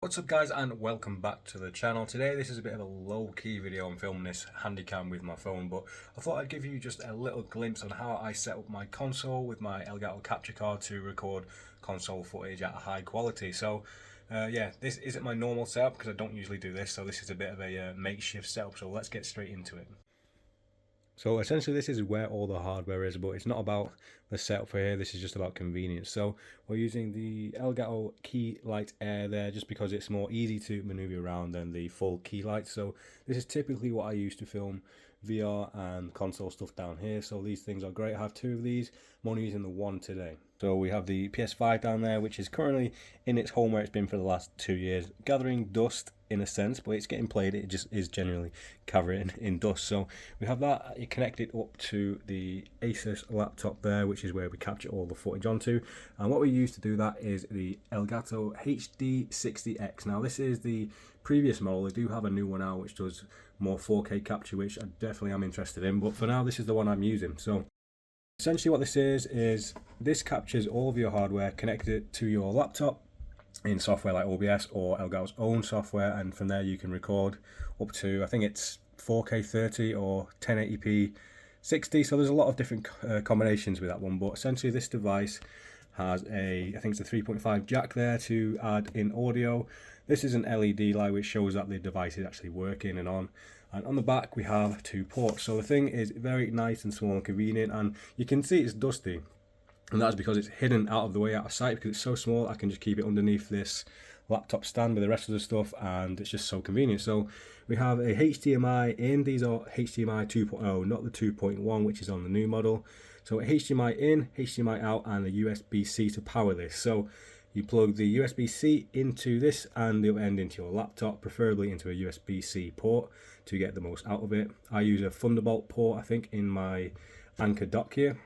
What's up guys, and welcome back to the channel. Today this is a bit of a low-key video. I'm filming this handycam with my phone, but I thought I'd give you just a little glimpse on how I set up my console with my Elgato capture card to record console footage at a high quality. So yeah, this isn't my normal setup because I don't usually do this, so this is a bit of a makeshift setup, so let's get straight into it. So essentially this is where all the hardware is, but it's not about the setup for here, this is just about convenience. So we're using the Elgato Key Light Air there just because it's more easy to maneuver around than the full key light. So this is typically what I use to film VR and console stuff down here. So these things are great. I have two of these. I'm only using the one today. So we have the PS5 down there, which is currently in its home where it's been for the last 2 years, gathering dust in a sense, but it's getting played. It just is generally covering in dust. So we have that connected up to the Asus laptop there, which is where we capture all the footage onto. And what we use to do that is the Elgato HD60 X. Now this is the previous model. They do have a new one now which does more 4K capture, which I definitely am interested in, but for now this is the one I'm using. So essentially what this is this captures all of your hardware, connected it to your laptop in software like OBS or Elgato's own software, and from there you can record up to, I think it's 4K 30 or 1080p 60, so there's a lot of different combinations with that one. But essentially this device has I think it's a 3.5 jack there to add in audio. This is an LED light which shows that the device is actually working and on. And on the back we have 2 ports. So the thing is very nice and small and convenient, and you can see it's dusty. And that's because it's hidden out of the way, out of sight, because it's so small. I can just keep it underneath this laptop stand with the rest of the stuff, and it's just so convenient. So we have a HDMI in. These are HDMI 2.0, not the 2.1, which is on the new model. So HDMI in, HDMI out, and a USB-C to power this. So you plug the USB-C into this and the other end into your laptop, preferably into a USB-C port to get the most out of it. I use a Thunderbolt port, I think, in my Anchor dock here.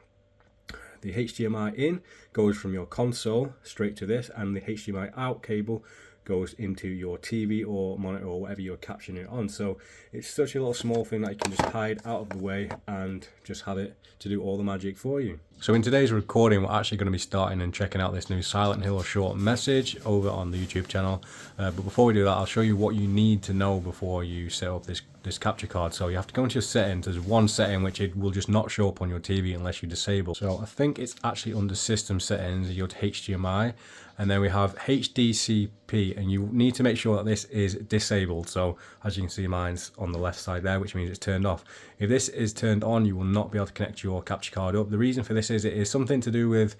The HDMI in goes from your console straight to this, and the HDMI out cable goes into your TV or monitor or whatever you're capturing it on. So it's such a little small thing that you can just hide out of the way and just have it to do all the magic for you. So in today's recording, we're actually going to be starting and checking out this new Silent Hill short message over on the YouTube channel. But before we do that, I'll show you what you need to know before you set up this capture card. So you have to go into your settings. There's one setting which it will just not show up on your TV unless you disable. So I think it's actually under system settings, your HDMI, and then we have HDCP, and you need to make sure that this is disabled. So as you can see, mine's on the left side there, which means it's turned off. If this is turned on, you will not be able to connect your capture card up. The reason for this is it is something to do with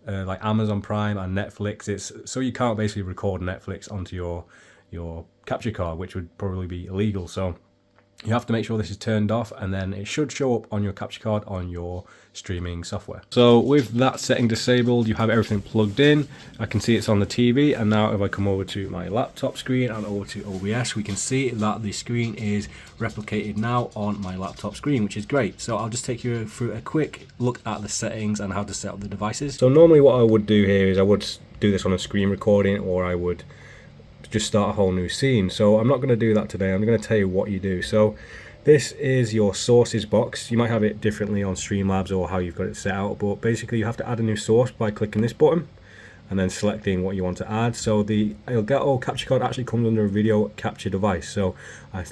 like Amazon Prime and Netflix. It's so you can't basically record Netflix onto your capture card, which would probably be illegal. So you have to make sure this is turned off, and then it should show up on your capture card on your streaming software. So with that setting disabled, you have everything plugged in. I can see it's on the TV, and now if I come over to my laptop screen and over to OBS, we can see that the screen is replicated now on my laptop screen, which is great. So I'll just take you through a quick look at the settings and how to set up the devices. So normally what I would do here is I would do this on a screen recording, or I would just start a whole new scene. So I'm not going to do that today. I'm going to tell you what you do. So this is your sources box. You might have it differently on Streamlabs or how you've got it set out, but basically you have to add a new source by clicking this button and then selecting what you want to add. So the Elgato capture card actually comes under a video capture device. So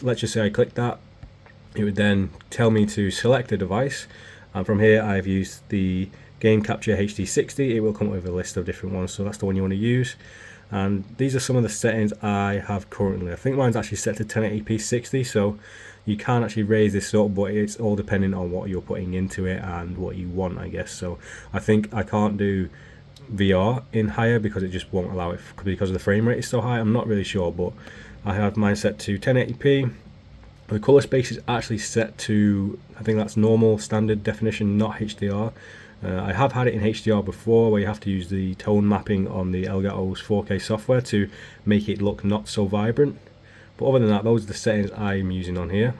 let's just say I click that. It would then tell me to select a device, and from here I've used the Game Capture HD60. It will come up with a list of different ones, so that's the one you want to use. And these are some of the settings I have currently. I think mine's actually set to 1080p 60, so you can actually raise this up, but it's all depending on what you're putting into it and what you want, I guess. So I think I can't do VR in higher because it just won't allow it because the frame rate is so high. I'm not really sure, but I have mine set to 1080p. The color space is actually set to, I think that's normal standard definition, not HDR. I have had it in HDR before, where you have to use the tone mapping on the Elgato's 4K software to make it look not so vibrant. But other than that, those are the settings I'm using on here.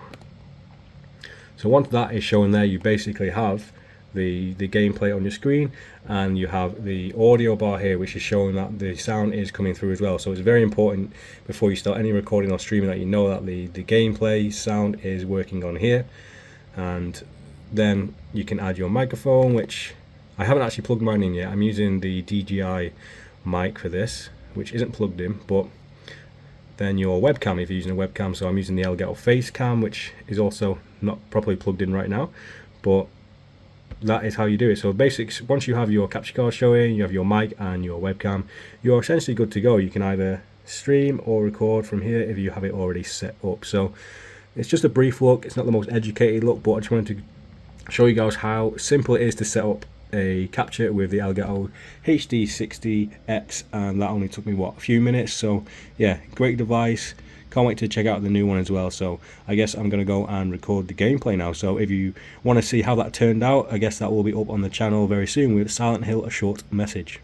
So once that is shown there, you basically have the gameplay on your screen, and you have the audio bar here, which is showing that the sound is coming through as well. So it's very important before you start any recording or streaming that you know that the gameplay sound is working on here. And then you can add your microphone, which I haven't actually plugged mine in yet. I'm using the DJI mic for this, which isn't plugged in, but then your webcam if you're using a webcam. So I'm using the Elgato face cam, which is also not properly plugged in right now, but that is how you do it. So basics, once you have your capture card showing, you have your mic and your webcam, you're essentially good to go. You can either stream or record from here if you have it already set up. So it's just a brief look, it's not the most educated look, but I just wanted to show you guys how simple it is to set up a capture with the Elgato HD60 X, and that only took me a few minutes. So yeah, great device. Can't wait to check out the new one as well. So I guess I'm gonna go and record the gameplay now. So if you want to see how that turned out, I guess that will be up on the channel very soon with Silent Hill: A Short Message.